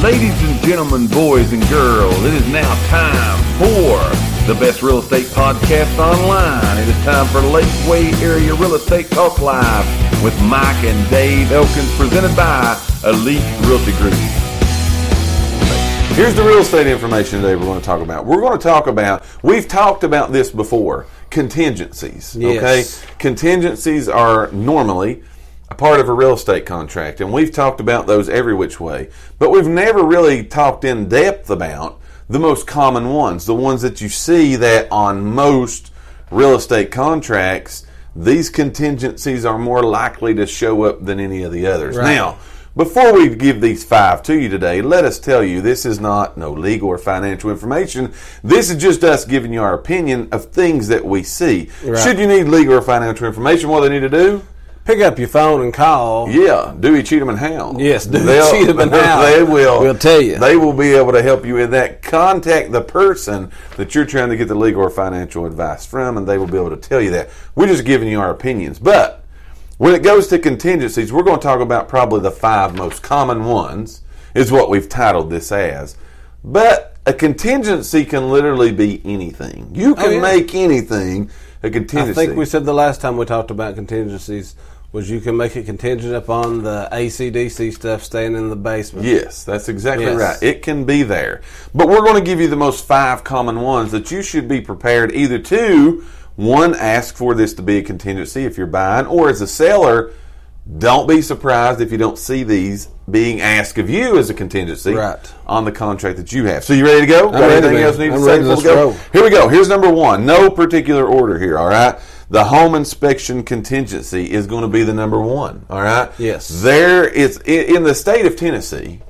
Ladies and gentlemen, boys and girls, it is now time for the best real estate podcast online. It is time for Lakeway Area Real Estate Talk Live with Mike and Dave Elkins, presented by Elite Realty Group. Here's the real estate information today we're going to talk about. We're going to talk about, we've talked about this before, contingencies. Yes. Okay? Contingencies are normally a part of a real estate contract, and we've talked about those every which way. But we've never really talked in depth about the most common ones, the ones that you see that on most real estate contracts, these contingencies are more likely to show up than any of the others. Right. Now, before we give these 5 to you today, let us tell you this is not no legal or financial information. This is just us giving you our opinion of things that we see. Right. Should you need legal or financial information, what do they need to do? Pick up your phone and call. Yeah, Dewey, Cheatham, and Hound. Yes, Dewey, Cheatham, and Hound. They will. We'll tell you. They will be able to help you in that. Contact the person that you're trying to get the legal or financial advice from, and they will be able to tell you that. We're just giving you our opinions. But when it goes to contingencies, we're going to talk about probably the 5 most common ones, is what we've titled this as. But a contingency can literally be anything. You can make anything a contingency. I think we said the last time we talked about contingencies was you can make it contingent upon the AC/DC stuff staying in the basement. Yes, that's exactly right. It can be there. But we're going to give you the most 5 common ones that you should be prepared either to, one, ask for this to be a contingency if you're buying, or as a seller, don't be surprised if you don't see these being asked of you as a contingency on the contract that you have. So you ready to go? Got anything else you need to say before we go? Here we go. Here's number 1. No particular order here, all right? The home inspection contingency is going to be the number 1, all right? Yes. It's in the state of Tennessee,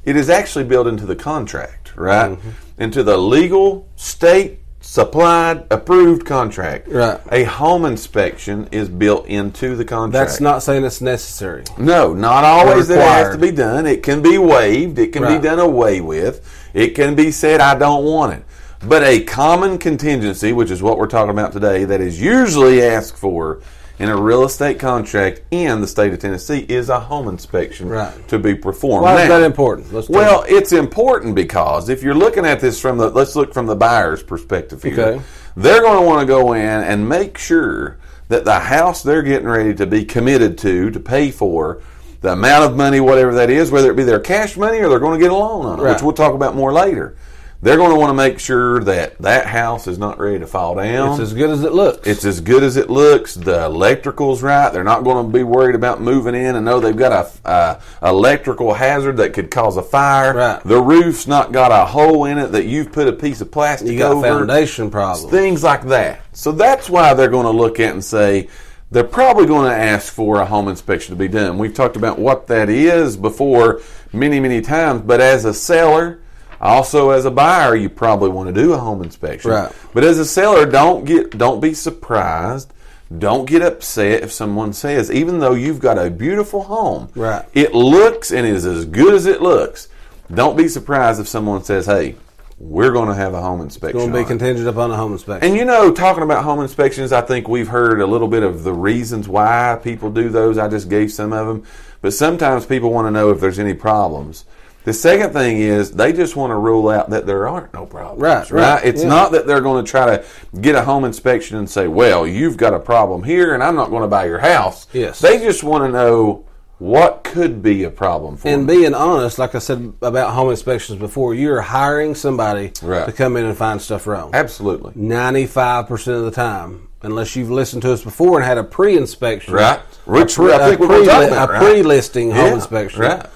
it is actually built into the contract, right? Mm-hmm. Into the legal, state, supplied, approved contract. Right. A home inspection is built into the contract. That's not saying it's necessary. No, not always that it has to be done. It can be waived. It can be done away with. It can be said, I don't want it. But a common contingency, which is what we're talking about today, that is usually asked for in a real estate contract in the state of Tennessee is a home inspection to be performed. Why is that important? It's important because if you're looking at this let's look from the buyer's perspective here. Okay. They're going to want to go in and make sure that the house they're getting ready to be committed to pay for, the amount of money, whatever that is, whether it be their cash money or they're going to get a loan on it, which we'll talk about more later. They're going to want to make sure that that house is not ready to fall down. It's as good as it looks. It's as good as it looks. The electrical's right. They're not going to be worried about moving in and know they've got a electrical hazard that could cause a fire. Right. The roof's not got a hole in it that you've put a piece of plastic over. You got foundation problems. Things like that. So that's why they're going to look at and say, they're probably going to ask for a home inspection to be done. We've talked about what that is before many, many times. But as a seller, also, as a buyer, you probably want to do a home inspection. Right. But as a seller, don't be surprised. Don't get upset if someone says, even though you've got a beautiful home, it looks and is as good as it looks. Don't be surprised if someone says, hey, we're going to have a home inspection. It's going to be contingent upon a home inspection. And talking about home inspections, I think we've heard a little bit of the reasons why people do those. I just gave some of them. But sometimes people want to know if there's any problems. The second thing is they just want to rule out that there aren't no problems. Right? It's not that they're going to try to get a home inspection and say, well, you've got a problem here and I'm not going to buy your house. Yes. They just want to know what could be a problem for them. And being honest, like I said about home inspections before, you're hiring somebody to come in and find stuff wrong. Absolutely. 95% of the time, unless you've listened to us before and had a pre-inspection. Right. Which I think we're talking about, a pre-listing home inspection. Right.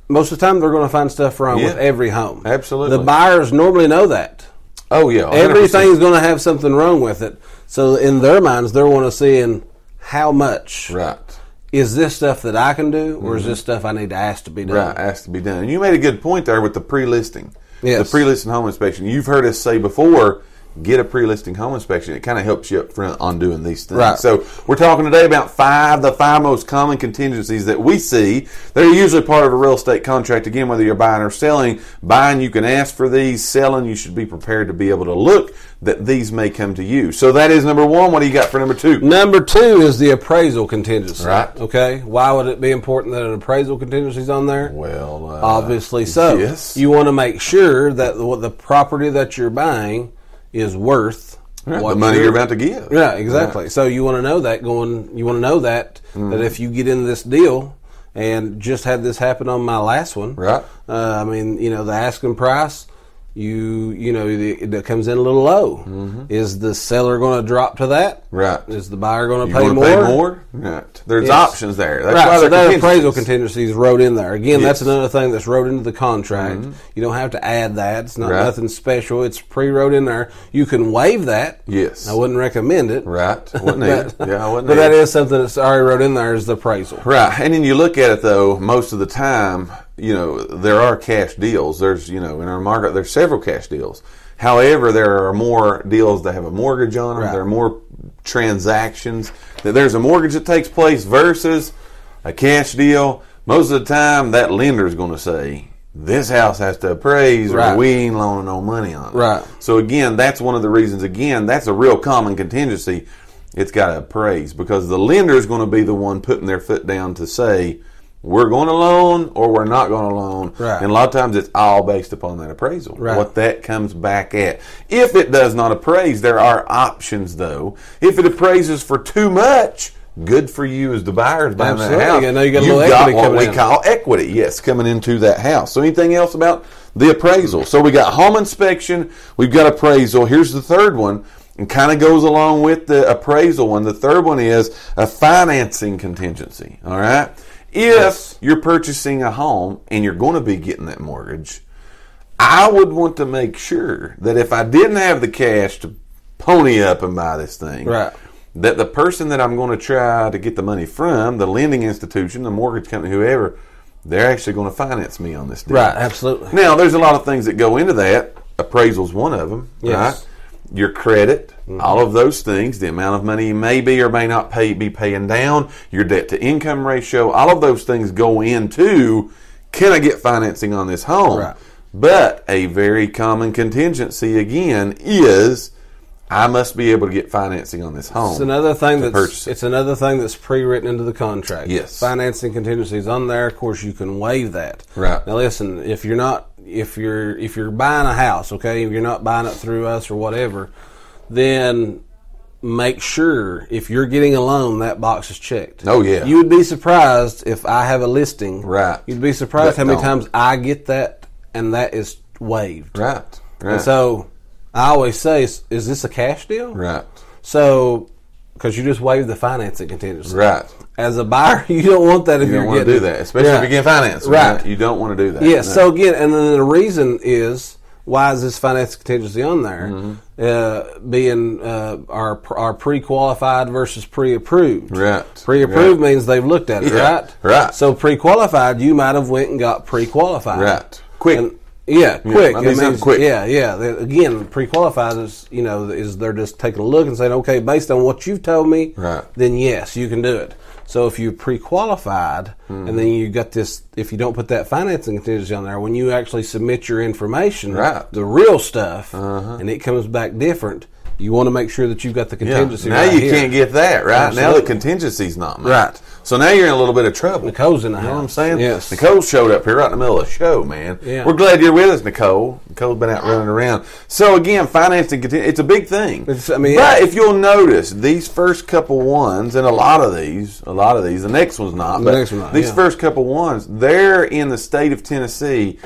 Most of the time, they're going to find stuff wrong with every home. Absolutely. The buyers normally know that. Oh, yeah. 100%. Everything's going to have something wrong with it. So in their minds, they're want to see how much. Right. Is this stuff that I can do, or is this stuff I need to ask to be done? Right, ask to be done. And you made a good point there with the pre-listing. Yes. The pre-listing home inspection. You've heard us say before, get a pre-listing home inspection. It kind of helps you up front on doing these things. Right. So we're talking today about the five most common contingencies that we see. They're usually part of a real estate contract. Again, whether you're buying or selling, buying, you can ask for these. Selling, you should be prepared to be able to look that these may come to you. So that is number one. What do you got for number two? Number two is the appraisal contingency. Right. Okay. Why would it be important that an appraisal contingency is on there? Well, obviously so. Yes. You want to make sure that the property that you're buying is worth the money you're about to give. Yeah, exactly. Right. So you want to know that that if you get into this deal, and just had this happen on my last one. Right. The asking price, it comes in a little low. Mm-hmm. Is the seller going to drop to that? Right. Is the buyer going to pay more? Pay more? Right. There's options there. That's right. why so that appraisal contingency is wrote in there. Again, that's another thing that's wrote into the contract. Mm-hmm. You don't have to add that. It's not nothing special. It's pre-wrote in there. You can waive that. Yes. I wouldn't recommend it. Right. Wouldn't need it. Yeah, I wouldn't. But that is something that's already wrote in there is the appraisal. Right. And then you look at it though, most of the time, there are cash deals. There's, in our market, there's several cash deals. However, there are more deals that have a mortgage on them. Right. There are more transactions. There's a mortgage that takes place versus a cash deal. Most of the time, that lender is going to say, this house has to appraise or we ain't loaning no money on it. Right. So again, that's one of the reasons. Again, that's a real common contingency. It's got to appraise because the lender is going to be the one putting their foot down to say, we're going to loan or we're not going to loan. Right. And a lot of times it's all based upon that appraisal, what that comes back at. If it does not appraise, there are options though. If it appraises for too much, good for you as the buyers buying that house. I know you got a You've little equity got what we call equity, yes, coming into that house. So anything else about the appraisal? So we got home inspection, we've got appraisal. Here's the third one. And kind of goes along with the appraisal one. The third one is a financing contingency, all right? If you're purchasing a home and you're going to be getting that mortgage, I would want to make sure that if I didn't have the cash to pony up and buy this thing, right, that the person that I'm going to try to get the money from, the lending institution, the mortgage company, whoever, they're actually going to finance me on this deal. Right, absolutely. Now, there's a lot of things that go into that. Appraisal's one of them, right? Your credit, all of those things, the amount of money you may be or may not be paying down, your debt to income ratio, all of those things go into, can I get financing on this home? Right. But a very common contingency, again, is I must be able to get financing on this home. It's another thing that's pre-written into the contract. Yes. Financing contingencies on there. Of course, you can waive that. Right. Now, listen, if you're buying a house, okay, if you're not buying it through us or whatever, then make sure if you're getting a loan, that box is checked. Oh, yeah. You would be surprised if I have a listing. Right. You'd be surprised how many times I get that and that is waived. Right. And so I always say, is this a cash deal? Right. So, because you just waived the financing contingency. Right. As a buyer, you don't want that if you you're don't want to do that, especially if you get financing. Right. You don't want to do that. Yeah. No. So again, and then the reason is, why is this financing contingency on there? Mm-hmm. Being our pre-qualified versus pre-approved. Right. Pre-approved means they've looked at it, right? Right. So pre-qualified, you might have went and got pre-qualified. Right. Quick. Quick. I mean, quick. Yeah. Again, pre-qualified is they're just taking a look and saying, okay, based on what you've told me, then yes, you can do it. So if you pre-qualified and then you got this, if you don't put that financing contingency on there, when you actually submit your information, the real stuff, and it comes back different, you want to make sure that you've got the contingency. Now you can't get that, right? Absolutely. Now the contingency's not met. Right. So now you're in a little bit of trouble. Nicole's in the house. You know what I'm saying? Yes. Nicole showed up here right in the middle of the show, man. Yeah. We're glad you're with us, Nicole. Nicole's been out running around. So again, financing, it's a big thing. But if you'll notice, these first couple ones, and a lot of these, the next one's not, but these first couple ones, they're in the state of Tennessee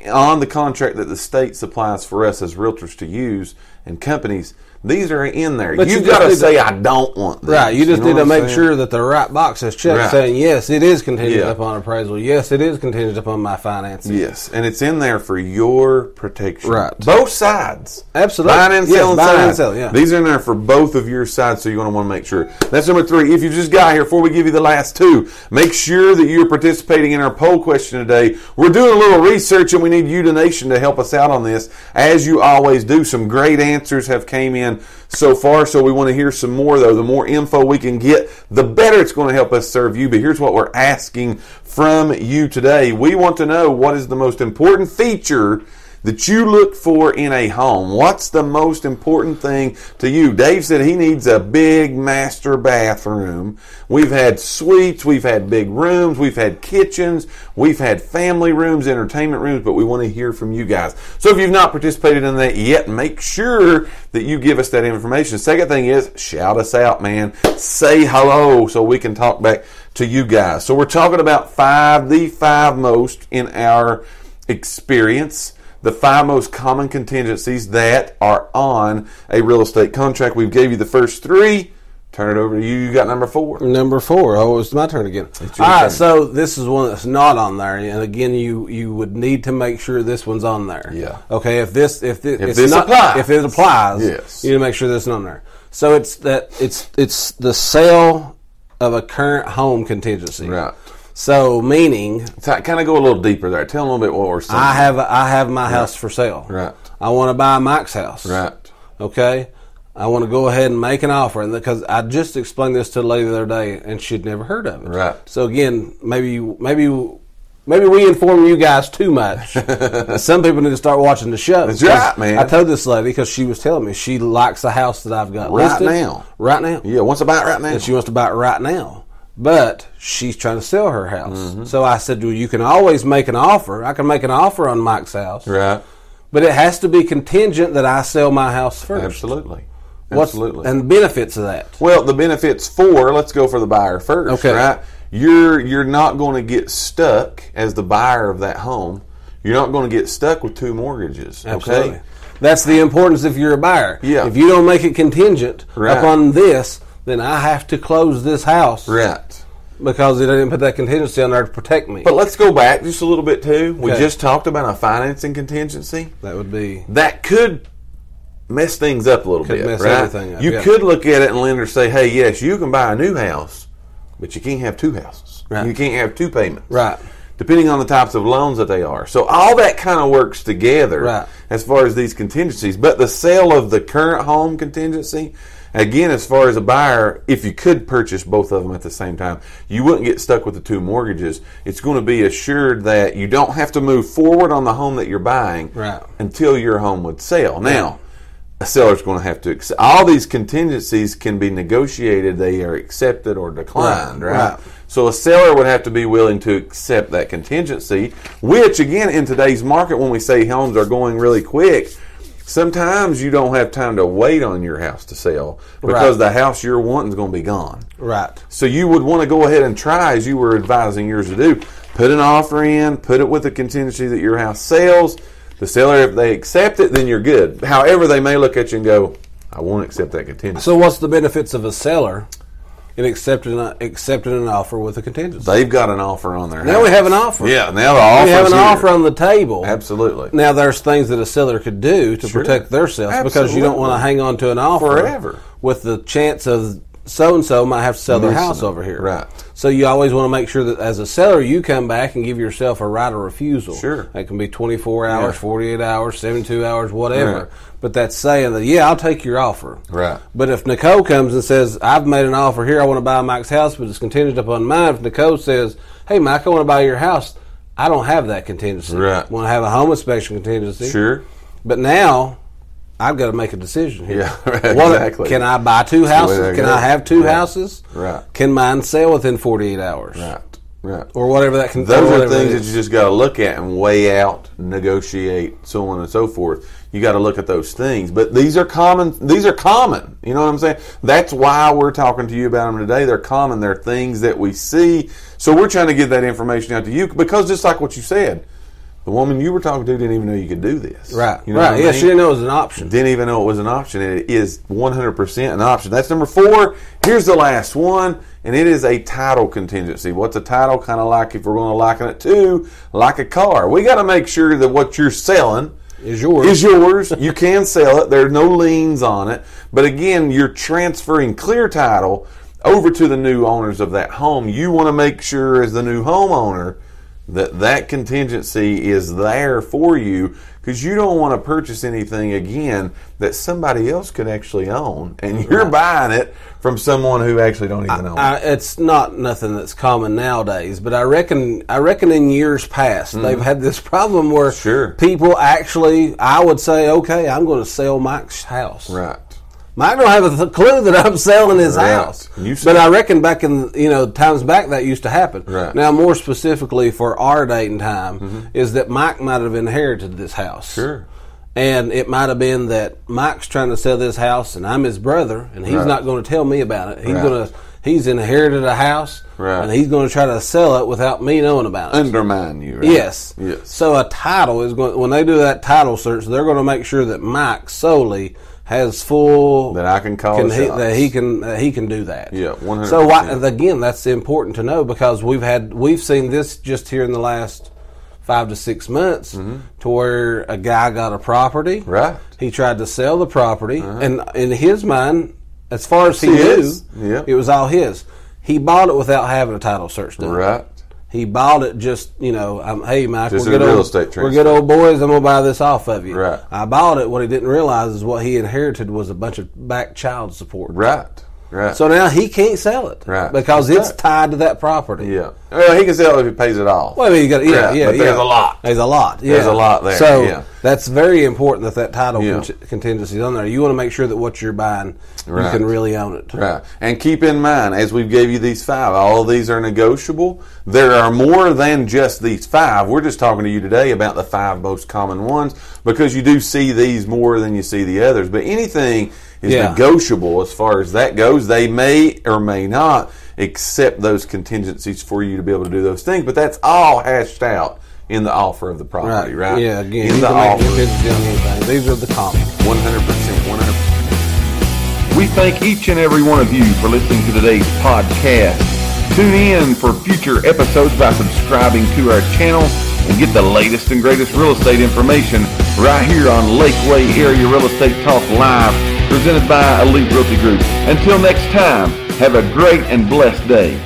on the contract that the state supplies for us as realtors to use and companies. These are in there. But you've got to say, I don't want this. Right. You just need to make sure that the right box is checked saying, yes, it is contingent upon appraisal. Yes, it is contingent upon my financing. Yes. And it's in there for your protection. Right. Both sides. Absolutely. Buying and selling sell, yeah. These are in there for both of your sides, so you're going to want to make sure. That's number 3. If you just got here, before we give you the last 2, make sure that you're participating in our poll question today. We're doing a little research, and we need you, the nation, to help us out on this. As you always do, some great answers answers have came in so far, so we want to hear some more, though. The more info we can get, the better it's going to help us serve you. But here's what we're asking from you today. We want to know, what is the most important feature that you look for in a home? What's the most important thing to you? Dave said he needs a big master bathroom. We've had suites, we've had big rooms, we've had kitchens, we've had family rooms, entertainment rooms, but we want to hear from you guys. So if you've not participated in that yet, make sure that you give us that information. Second thing is, shout us out, man. Say hello so we can talk back to you guys. So we're talking about the five most in our experience, the five most common contingencies that are on a real estate contract. We gave you the first three. Turn it over to you. You got number 4. Number 4. Oh, it's my turn again. All right, so this is one that's not on there, and again, you would need to make sure this one's on there. Yeah. Okay. If it applies, yes, you need to make sure this is on there. So it's the sale of a current home contingency. Right. So, meaning, kind of go a little deeper there. Tell them a little bit what we're saying. I have my house for sale. Right. I want to buy Mike's house. Right. Okay. I want to go ahead and make an offer, and because I just explained this to a lady the other day, and she'd never heard of it. Right. So again, maybe we inform you guys too much. Some people need to start watching the show. That's right, man. I told this lady because she was telling me she likes the house that I've got listed right now. Yeah, wants to buy it right now. And she wants to buy it right now. But she's trying to sell her house. Mm-hmm. So I said, well, you can always make an offer. I can make an offer on Mike's house. Right. But it has to be contingent that I sell my house first. Absolutely. And the benefits of that? Well, the benefits let's go for the buyer first. Okay. Right? You're not going to get stuck as the buyer of that home. You're not going to get stuck with 2 mortgages. Absolutely. Okay? That's the importance if you're a buyer. Yeah. If you don't make it contingent upon this, then I have to close this house. Right. Because they didn't put that contingency on there to protect me. But let's go back just a little bit, too. We Okay. just talked about a financing contingency. That could mess things up a little bit, mess right? everything up, You could look at it and lender say, hey, yes, you can buy a new house, but you can't have 2 houses. Right. You can't have 2 payments. Right. Depending on the types of loans that they are. So all that kind of works together as far as these contingencies. But the sale of the current home contingency, again, as far as a buyer, if you could purchase both of them at the same time, you wouldn't get stuck with the 2 mortgages. It's going to be assured that you don't have to move forward on the home that you're buying until your home would sell. Now, a seller's going to have to accept. All these contingencies can be negotiated. They are accepted or declined, right? So a seller would have to be willing to accept that contingency, which, again, in today's market, when we say homes are going really quick, sometimes you don't have time to wait on your house to sell because the house you're wanting is going to be gone. Right. So you would want to go ahead and try, as you were advising yours to do, put an offer in, put it with the contingency that your house sells. The seller, if they accept it, then you're good. However, they may look at you and go, I won't accept that contingency. So what's the benefits of a seller in accepting an offer with a contingency? They've got an offer on their house. Now we have an offer. Yeah, now the offer. We have an offer on the table. Absolutely. Now there's things that a seller could do to protect themselves because you don't want to hang on to an offer forever with the chance of so-and-so might have to sell their house over here. Right. So you always want to make sure that as a seller, you come back and give yourself a right of refusal. Sure. That can be 24 hours, 48 hours, 72 hours, whatever. Right. But that's saying that, I'll take your offer. Right. But if Nicole comes and says, I've made an offer here, I want to buy Mike's house, but it's contingent upon mine. If Nicole says, hey, Mike, I want to buy your house, I don't have that contingency. Right. I want to have a home inspection contingency. Sure. But now I've got to make a decision here. Yeah, right, exactly. Can I buy 2 houses? Can I have 2 houses? Right. Can mine sell within 48 hours? Right. Or whatever that can. Those are things that you just got to look at and weigh out, negotiate, so on and so forth. You got to look at those things. But these are common. You know what I'm saying? That's why we're talking to you about them today. They're common. They're things that we see. So we're trying to get that information out to you because just like what you said, the woman you were talking to didn't even know you could do this. Right. You know what I mean? She didn't know it was an option. Didn't even know it was an option. And it is 100% an option. That's number 4. Here's the last one, and it is a title contingency. What's a title? Kind of like, if we're going to liken it to, like a car. We got to make sure that what you're selling is yours. You can sell it. There's no liens on it. But again, you're transferring clear title over to the new owners of that home. You want to make sure, as the new homeowner, That contingency is there for you because you don't want to purchase anything again that somebody else could actually own, and you're buying it from someone who actually don't even own it. It's not nothing that's common nowadays, but I reckon in years past they've had this problem where people actually, I would say, okay, I'm going to sell Mike's house. Right. Mike don't have a clue that I'm selling his house. But I reckon back in, times back that used to happen. Right. Now, more specifically for our date and time, is that Mike might have inherited this house. Sure. And it might have been that Mike's trying to sell this house, and I'm his brother, and he's not going to tell me about it. He's inherited a house, and he's going to try to sell it without me knowing about it. Undermine you, right? Yes. So a title is going. When they do that title search, they're going to make sure that Mike solely has full that I can call that he can do that. Yeah, 100%. So again, that's important to know because we've seen this just here in the last 5 to 6 months to where a guy got a property. Right. He tried to sell the property, and in his mind, as far as he knew, it was all his. He bought it without having a title search done. Right. He bought it just, hey, Mike, just we're good old boys. I'm going to buy this off of you. Right. I bought it. What he didn't realize is what he inherited was a bunch of back child support. Right. Right. So now he can't sell it. Right. Because it's tied to that property. Yeah. Well, he can sell it if he pays it off. Well, you got but there's a lot. There's a lot. Yeah. There's a lot there. So that's very important that title contingency is on there. You want to make sure that what you're buying, you can really own it. Right. And keep in mind, as we've gave you these 5, all of these are negotiable. There are more than just these 5. We're just talking to you today about the 5 most common ones because you do see these more than you see the others. But anything is negotiable as far as that goes. They may or may not accept those contingencies for you to be able to do those things, but that's all hashed out in the offer of the property, right? Yeah, again, in you the can offer. make contingency on anything. These are the common. 100%. We thank each and every one of you for listening to today's podcast. Tune in for future episodes by subscribing to our channel and get the latest and greatest real estate information right here on Lakeway Area Real Estate Talk Live, presented by Elite Realty Group. Until next time, have a great and blessed day.